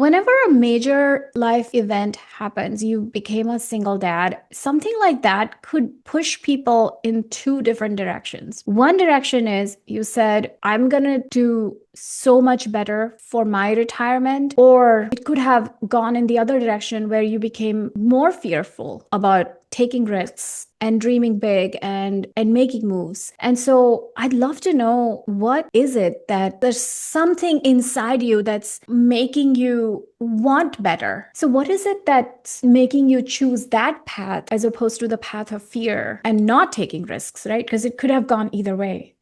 Whenever a major life event happens, you became a single dad, something like that could push people in two different directions. One direction is you said, I'm going to do so much better for my retirement, or it could have gone in the other direction where you became more fearful about taking risks and dreaming big and making moves. And so I'd love to know, what is it that there's something inside you that's making you want better? So what is it that's making you choose that path as opposed to the path of fear and not taking risks, right? Because it could have gone either way.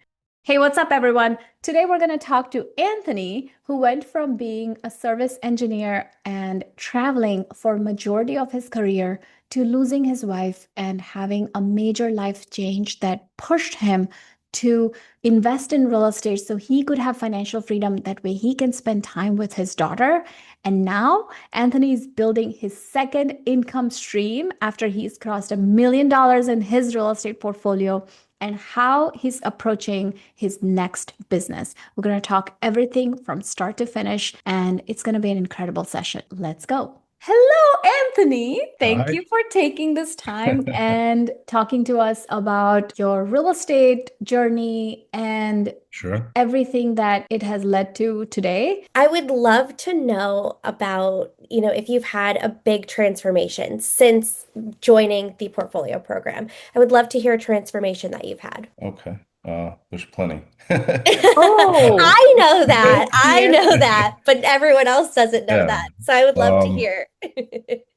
Hey, what's up, everyone? Today we're going to talk to Anthony, who went from being a service engineer and traveling for majority of his career to losing his wife and having a major life change that pushed him to invest in real estate so he could have financial freedom. That way he can spend time with his daughter. And now Anthony is building his second income stream after he's crossed $1 million in his real estate portfolio, and how he's approaching his next business. We're going to talk everything from start to finish, and it's going to be an incredible session. Let's go. Hello, Anthony. Thank Hi. you for taking this time and talking to us about your real estate journey and Sure. everything that it has led to today. I would love to know about, if you've had a big transformation since joining the portfolio program. I would love to hear a transformation that you've had. Okay. There's plenty. Oh, I know that. I here. know that, but everyone else doesn't know Yeah. that. So I would love to Um, hear.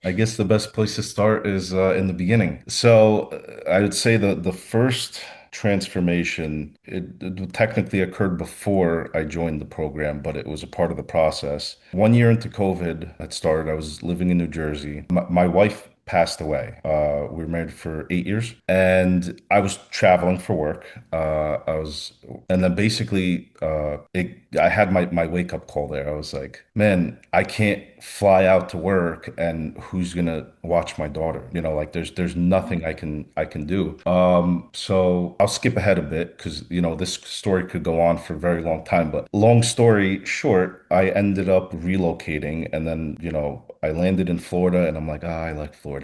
I guess the best place to start is in the beginning. So I would say the first transformation, it technically occurred before I joined the program, but it was a part of the process. 1 year into COVID had started, I was living in New Jersey. My wife passed away. We were married for 8 years, and I was traveling for work. And then basically, I had my wake up call there. I was like, man, I can't fly out to work, and who's gonna watch my daughter? Like there's nothing I can do. So I'll skip ahead a bit because this story could go on for a very long time. But long story short, I ended up relocating, and then I landed in Florida, and I'm like, ah, I like Florida.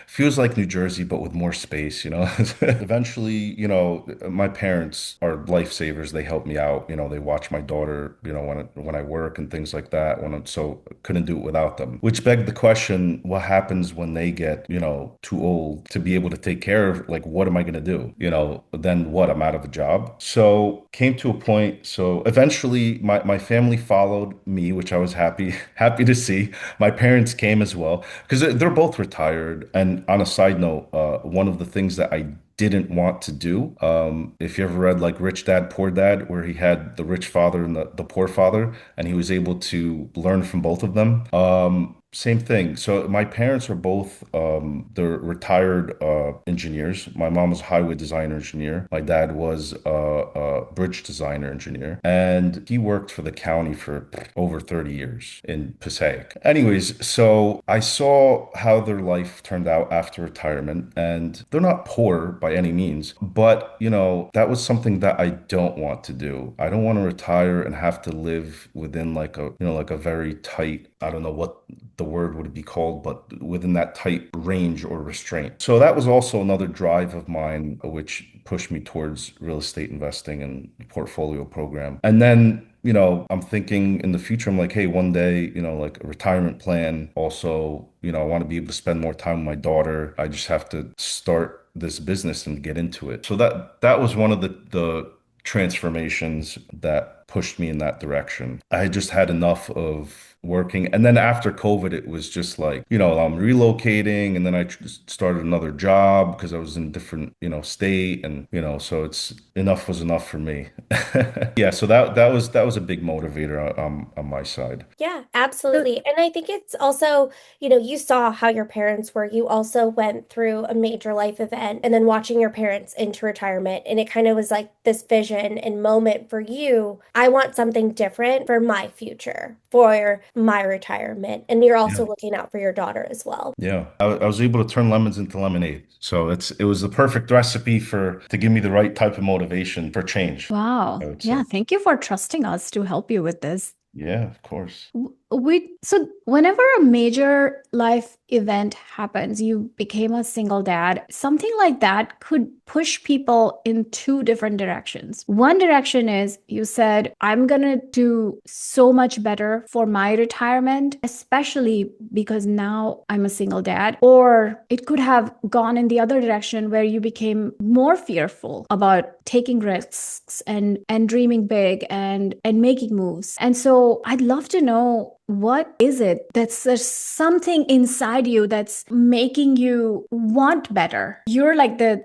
Feels like New Jersey, but with more space. Eventually, my parents are lifesavers. They help me out. They watch my daughter, when I work and things like that. So couldn't do it without them. Which begged the question, what happens when they get, too old to be able to take care of, like, what am I gonna do? Then what? I'm out of a job. So came to a point. So eventually my family followed me, which I was happy to see. My parents came as well because they're both retired. And on a side note, one of the things that I didn't want to do. If you ever read like Rich Dad, Poor Dad, where he had the rich father and the poor father, and he was able to learn from both of them. Same thing. So my parents are both they're retired engineers. My mom was a highway designer engineer. My dad was a bridge designer engineer, and he worked for the county for over 30 years in Passaic. Anyways, so I saw how their life turned out after retirement, and they're not poor by any means, but that was something that I don't want to do. I don't want to retire and have to live within like a very tight, I don't know what the word would be called, but within that tight range or restraint. So that was also another drive of mine, which pushed me towards real estate investing and portfolio program. And then I'm thinking in the future, I'm like, hey, one day, like a retirement plan. Also, I want to be able to spend more time with my daughter. I just have to start this business and get into it. So that was one of the transformations that pushed me in that direction. I had just had enough of working. And then after COVID, it was just like, I'm relocating, and then I just started another job because I was in a different, state, and so it's enough was enough for me. Yeah, so that was a big motivator on my side. Yeah, absolutely. And I think it's also, you saw how your parents were. You also went through a major life event and then watching your parents into retirement. And it kind of was like this vision and moment for you. I want something different for my future, for my retirement. And you're Yeah. also looking out for your daughter as well. Yeah, I was able to turn lemons into lemonade. So it was the perfect recipe to give me the right type of motivation for change, Wow. I would Yeah. say. Thank you for trusting us to help you with this. Yeah, of course. So whenever a major life event happens, you became a single dad, something like that could push people in two different directions. One direction is you said, I'm gonna do so much better for my retirement, especially because now I'm a single dad. Or it could have gone in the other direction where you became more fearful about taking risks and dreaming big and making moves. And so I'd love to know, what is it that's there's something inside you that's making you want better? You're like there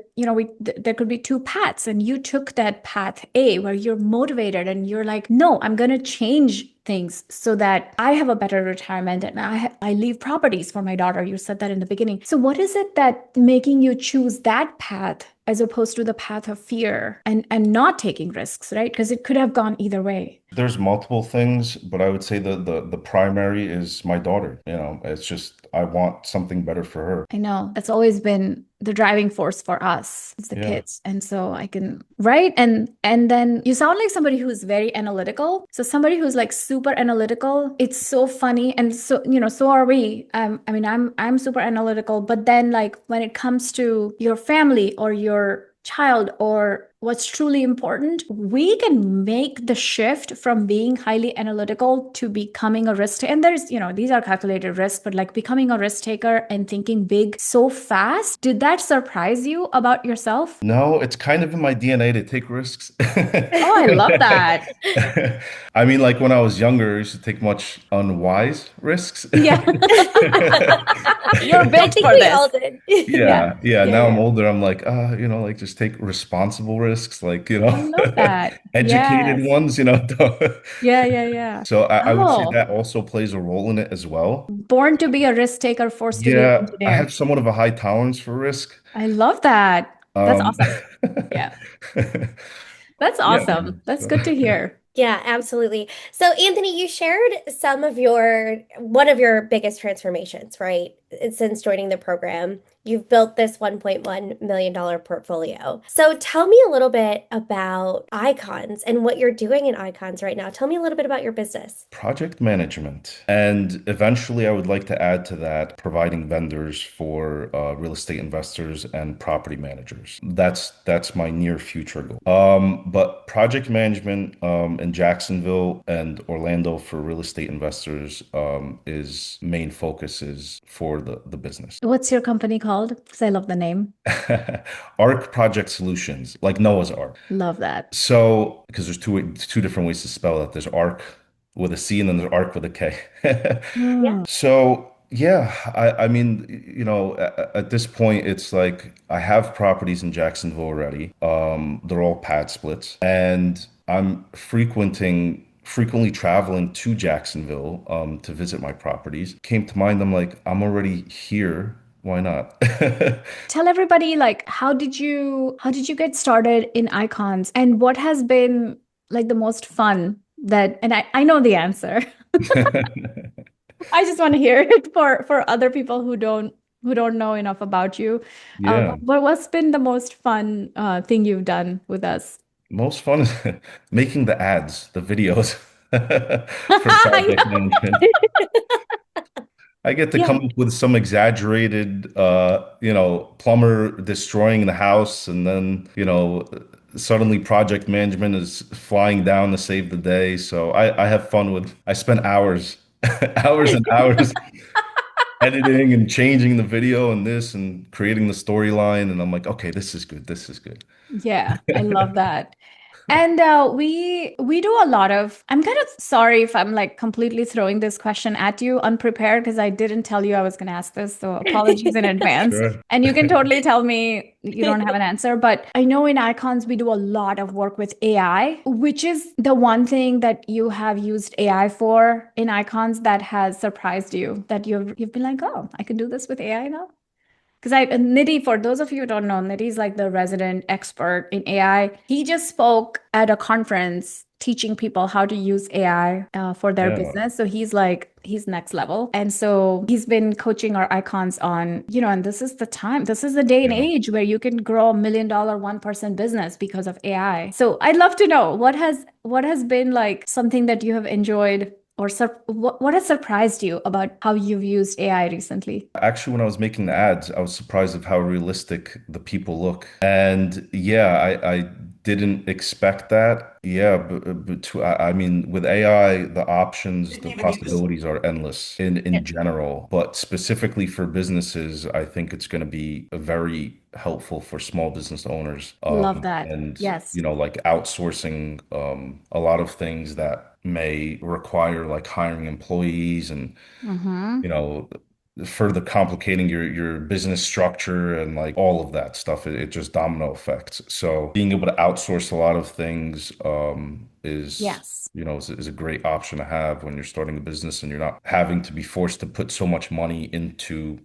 could be two paths, and you took that path A where you're motivated and you're like, no, I'm going to change things so that I have a better retirement and I leave properties for my daughter. You said that in the beginning. So what is it that making you choose that path as opposed to the path of fear and not taking risks, right? Because it could have gone either way. There's multiple things, but I would say the primary is my daughter. You know, it's just I want something better for her. I know that's always been the driving force for us as the Yeah. kids. And so I can, right? And then you sound like somebody who's very analytical. So somebody who's like super analytical, it's so funny. And so, so are we. I mean, I'm super analytical, but then like when it comes to your family or your child or what's truly important, we can make the shift from being highly analytical to becoming a risk taker. And there's, these are calculated risks, but like becoming a risk taker and thinking big so fast. Did that surprise you about yourself? No, it's kind of in my DNA to take risks. Oh, I love that. I mean, like when I was younger, I used to take much unwise risks. Yeah. You're I built think for we all this. did. Yeah. Yeah. Yeah. Now I'm Yeah. older. I'm like, like just take responsible risks, like, I love that. educated Yes. ones, Yeah. Yeah. Yeah. So I would say Oh, that also plays a role in it as well. born to be a risk taker, forced to be an Yeah, I engineer. have somewhat of a high tolerance for risk. I love that. That's Um, awesome. Yeah. That's yeah. awesome. That's So, good to hear. Yeah, absolutely. So, Anthony, you shared one of your biggest transformations, right? Since joining the program. You've built this $1.1 million portfolio. So, tell me a little bit about Icons and what you're doing in Icons right now. Tell me a little bit about your business. project management. And eventually, I would like to add to that providing vendors for real estate investors and property managers. That's my near future goal. But project management in Jacksonville and Orlando for real estate investors is main focuses for the business. What's your company called? Because I love the name. Arc Project Solutions, like Noah's Ark. Love that. So, because there's two different ways to spell that. There's Arc with a C and then there's Arc with a K. Yeah. Hmm. So, yeah, I mean, at this point, it's like I have properties in Jacksonville already. They're all pad splits, and I'm frequently traveling to Jacksonville to visit my properties. Came to mind, I'm like, I'm already here. Why not? Tell everybody, like, how did you get started in Icons, and what has been like the most fun that, and I know the answer. I just want to hear it for other people who don't know enough about you. Yeah. What's been the most fun thing you've done with us? Most fun is making the ads, the videos for I project know. management. I get to Yeah. come up with some exaggerated, plumber destroying the house, and then, suddenly project management is flying down to save the day. So I have fun I spend hours, hours and hours editing and changing the video and this and creating the storyline. And I'm like, okay, this is good. This is good. Yeah, I love that. And we do a lot of, I'm kind of sorry if I'm like completely throwing this question at you unprepared because I didn't tell you I was going to ask this. So apologies in advance. Sure. And you can totally tell me you don't have an answer. But I know in Icons, we do a lot of work with AI, which is the one thing that you have used AI for in Icons that has surprised you, that you've been like, oh, I can do this with AI now. Because Nidhi, for those of you who don't know, Nidhi is like the resident expert in AI. He just spoke at a conference teaching people how to use AI for their Yeah. business. So he's next level. And so he's been coaching our icons on, and this is the time, this is the day and Yeah. age where you can grow $1 million one-person business because of AI. So I'd love to know what has been like something that you have enjoyed or what has surprised you about how you've used AI recently? Actually, when I was making the ads, I was surprised of how realistic the people look. And yeah, I didn't expect that. Yeah, I mean, with AI, the options, the possibilities are endless in general. But specifically for businesses, I think it's going to be very helpful for small business owners. Love that. And Yes. like outsourcing a lot of things that may require like hiring employees and Mm-hmm. you know, further complicating your business structure and like all of that stuff. It just domino effects. So being able to outsource a lot of things is Yes. is a great option to have when you're starting a business and you're not having to be forced to put so much money into,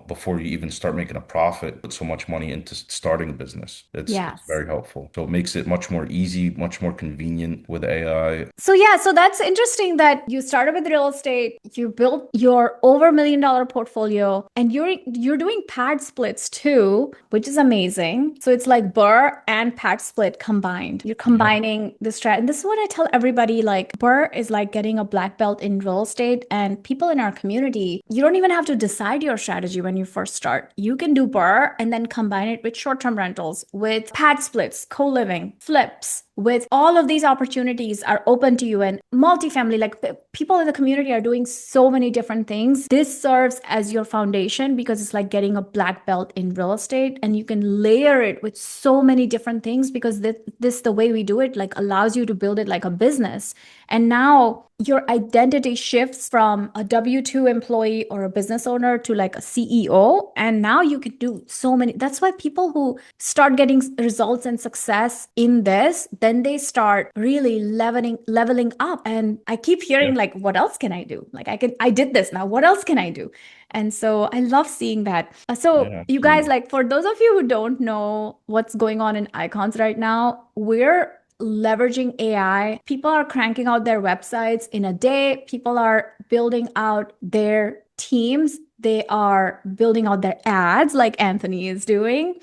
before you even start making a profit, put so much money into starting a business. It's Yes. very helpful. So it makes it much more easy, much more convenient with AI. So yeah, so that's interesting that you started with real estate, you built your over $1 million portfolio, and you're doing pad splits too, which is amazing. So it's like Burr and pad split combined. You're Yeah. combining the strat. And this is what I tell everybody, like Burr is like getting a black belt in real estate, and people in our community, you don't even have to decide your strategy when you first start. You can do Burr and then combine it with short-term rentals, with pad splits, co-living, flips, with all of these opportunities are open to you, and multifamily, like people in the community are doing so many different things. This serves as your foundation because it's like getting a black belt in real estate, and you can layer it with so many different things because this the way we do it like allows you to build it like a business. And now your identity shifts from a W-2 employee or a business owner to like a CEO. And now you can do so many. That's why people who start getting results and success in this, then they start really leveling up. And I keep Yeah. hearing like, what else can I do? Like I did this now. What else can I do? And so I love seeing that. So Yeah, you guys, absolutely. like for those of you who don't know what's going on in Icons right now, we're leveraging AI. People are cranking out their websites in a day. People are building out their teams. They are building out their ads like Anthony is doing.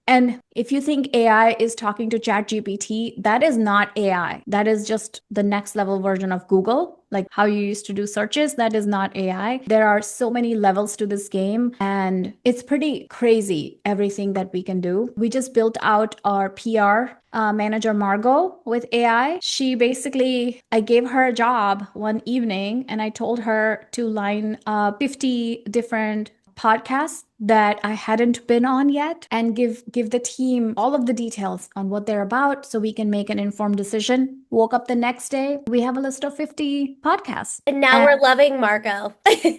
And if you think AI is talking to ChatGPT, that is not AI. That is just the next level version of Google, like how you used to do searches. That is not AI. There are so many levels to this game, and it's pretty crazy everything that we can do. We just built out our PR manager, Margot, with AI. She basically, I gave her a job one evening and I told her to line up 50 different podcasts that I hadn't been on yet and give the team all of the details on what they're about so we can make an informed decision. Woke up the next day, we have a list of 50 podcasts. And now And we're loving Margot.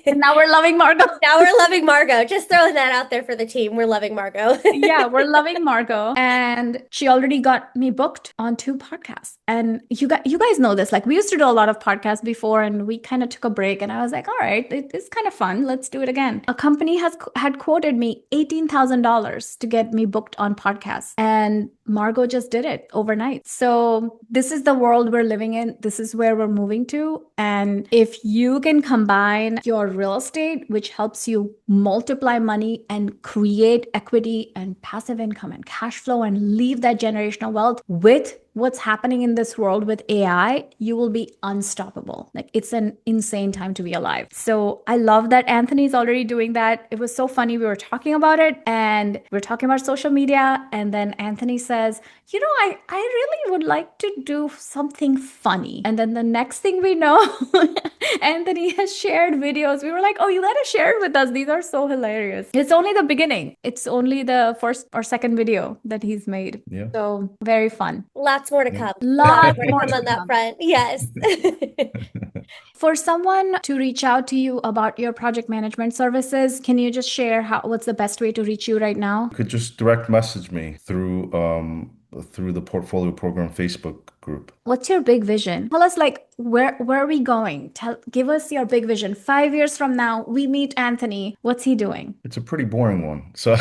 now we're loving Margot. Now we're loving Margot. Just throwing that out there for the team. We're loving Margot. Yeah, we're loving Margot. And she already got me booked on 2 podcasts. And you guys know this. Like we used to do a lot of podcasts before and we kind of took a break and I was like, all right, it's kind of fun. Let's do it again. A company had quoted me $18,000 to get me booked on podcasts. And Margot just did it overnight. So this is the world we're living in. This is where we're moving to. And if you can combine your real estate, which helps you multiply money and create equity and passive income and cash flow and leave that generational wealth with what's happening in this world with AI, you will be unstoppable. Like it's an insane time to be alive. So I love that Anthony's already doing that. It was so funny. We were talking about it and we are talking about social media. And then Anthony says, I really would like to do something funny. And then the next thing we know, Anthony has shared videos. We were like, oh, you gotta share it with us. These are so hilarious. It's only the beginning. It's only the first or second video that he's made. Yeah. So very fun. Lots more to Yeah. come. Lots Lots more to more come to on that come. front. Yes. For someone to reach out to you about your project management services, can you just share what's the best way to reach you right now? You could just direct message me through the portfolio program Facebook group. What's your big vision? Tell us like where are we going? Give us your big vision. 5 years from now, we meet Anthony. What's he doing? It's a pretty boring one. So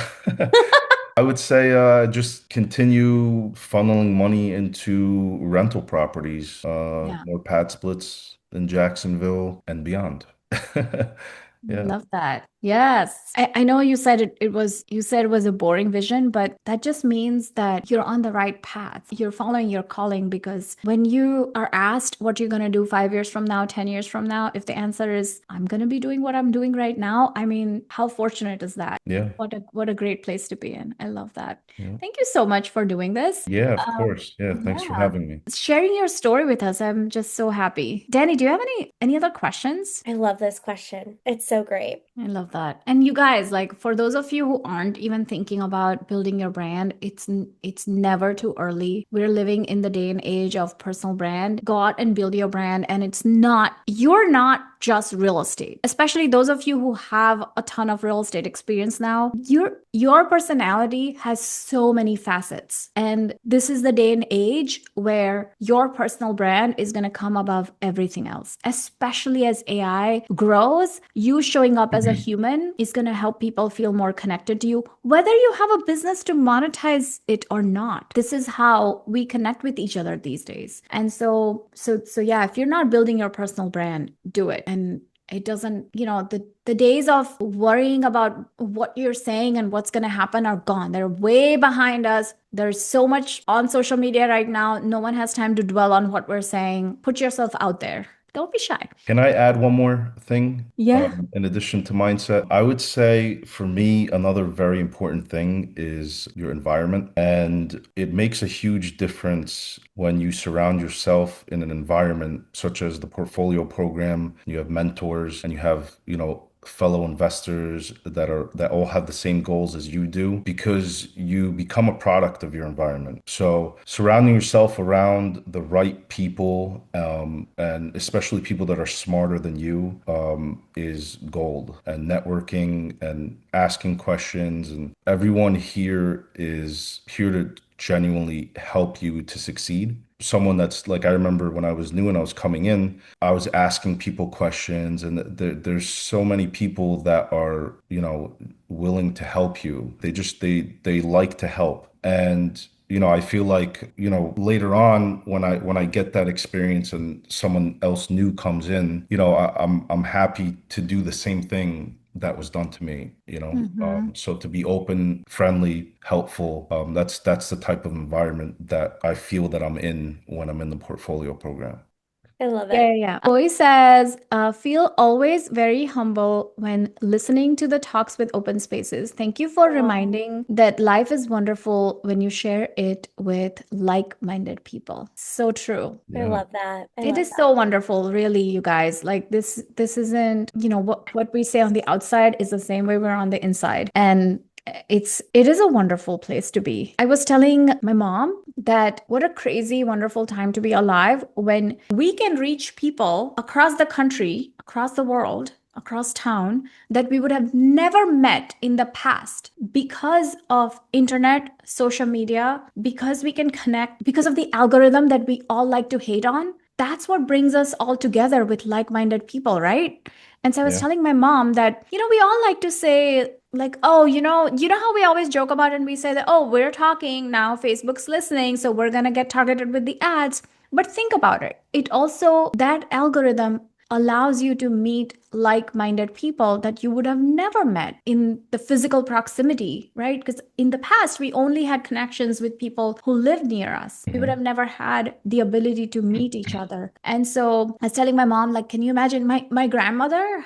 I would say just continue funneling money into rental properties, Yeah. more pad splits in Jacksonville and beyond. Yeah. Love that. Yes. I know you said you said it was a boring vision, but that just means that you're on the right path. You're following your calling, because when you are asked what you're going to do 5 years from now, 10 years from now, if the answer is, I'm going to be doing what I'm doing right now, I mean, how fortunate is that? Yeah. What a great place to be in. I love that. Yeah. Thank you so much for doing this. Yeah, of course. Yeah, thanks for Yeah. having me. Sharing your story with us. I'm just so happy. Danny, do you have any other questions? I love this question. It's so great. I love that. And you guys, like for those of you who aren't even thinking about building your brand, it's never too early. We're living in the day and age of personal brand. Go out and build your brand, and you're not just real estate. Especially those of you who have a ton of real estate experience now. Your personality has so many facets. And this is the day and age where your personal brand is going to come above everything else. Especially as AI grows, you showing up as a human is going to help people feel more connected to you, whether you have a business to monetize it or not. This is how we connect with each other these days. And so yeah, if you're not building your personal brand, do it. And it doesn't, the days of worrying about what you're saying and what's going to happen are gone. They're way behind us. There's so much on social media right now. No one has time to dwell on what we're saying. Put yourself out there. Don't be shy. Can I add one more thing? Yeah. In addition to mindset, I would say for me, another very important thing is your environment. And it makes a huge difference when you surround yourself in an environment such as the portfolio program, you have mentors and you have, fellow investors that all have the same goals as you do, because you become a product of your environment. So surrounding yourself around the right people, and especially people that are smarter than you, is gold. And networking and asking questions, and everyone here is here to genuinely help you to succeed. Someone that's like, I remember when I was new and I was coming in, I was asking people questions, and there's so many people that are, willing to help you. They like to help. And I feel like, later on when I get that experience and someone else new comes in, I'm happy to do the same thing that was done to me, so to be open, friendly, helpful, that's the type of environment that I feel that I'm in when I'm in the portfolio program. I love Yeah, it. yeah. Chloe says, feel always very humble when listening to the talks with open spaces. Thank you for Aw. reminding that life is wonderful when you share it with like-minded people. So true. I Yeah. love that. I It love is that. so wonderful, really, you guys. Like this isn't, what we say on the outside is the same way we're on the inside. And it is a wonderful place to be. I was telling my mom that what a crazy, wonderful time to be alive when we can reach people across the country, across the world, across town that we would have never met in the past because of internet, social media, because we can connect, because of the algorithm that we all like to hate on. That's what brings us all together with like-minded people, right? And so I was Yeah. telling my mom that, we all like to say, like, oh, you know how we always joke about it and we say that, oh, we're talking now, Facebook's listening, so we're going to get targeted with the ads. But think about it. It also, that algorithm allows you to meet like-minded people that you would have never met in the physical proximity, right? Because in the past, we only had connections with people who lived near us. We would have never had the ability to meet each other. And so I was telling my mom, like, can you imagine my grandmother,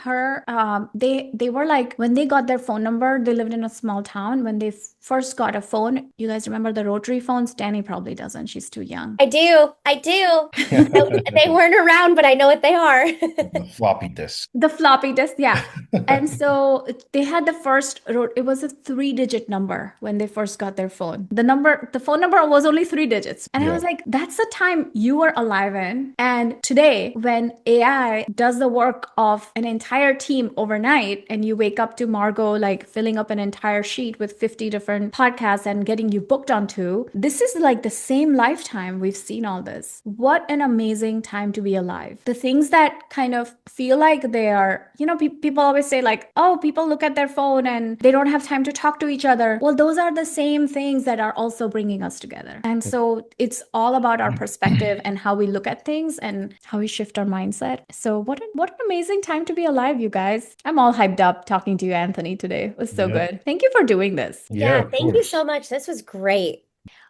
they were like, when they got their phone number, they lived in a small town. When they first got a phone, you guys remember the rotary phones? Danny probably doesn't. She's too young. I do. I do. They weren't around, but I know what they are. The floppy disk. The floppy disk, yeah. And so they had it was a 3-digit number when they first got their phone. The phone number was only 3 digits. And I Yeah. was like, that's the time you were alive in. And today, when AI does the work of an entire team overnight, and you wake up to Margot, like filling up an entire sheet with 50 different podcasts and getting you booked onto, this is like the same lifetime we've seen all this. What an amazing time to be alive. The things that kind of feel like they are are, people always say like, oh, people look at their phone and they don't have time to talk to each other. Well, those are the same things that are also bringing us together. And so it's all about our perspective and how we look at things and how we shift our mindset. So what an amazing time to be alive, you guys. I'm all hyped up talking to you, Anthony, today. It was so Yep. good. Thank you for doing this. Yeah, Yeah, of thank you course. so much. This was great.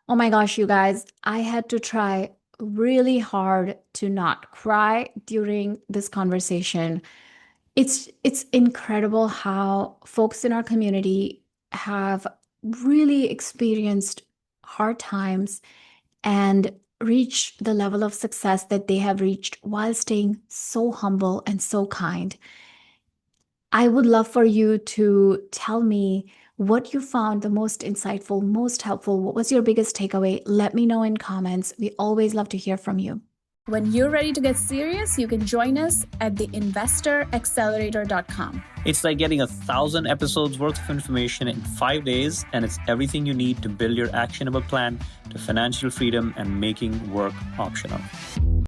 Oh my gosh, you guys, I had to try really hard to not cry during this conversation. It's incredible how folks in our community have really experienced hard times and reached the level of success that they have reached while staying so humble and so kind. I would love for you to tell me what you found the most insightful, most helpful. What was your biggest takeaway? Let me know in comments. We always love to hear from you. When you're ready to get serious, you can join us at theinvestoraccelerator.com. It's like getting 1,000 episodes worth of information in 5 days, and it's everything you need to build your actionable plan to financial freedom and making work optional.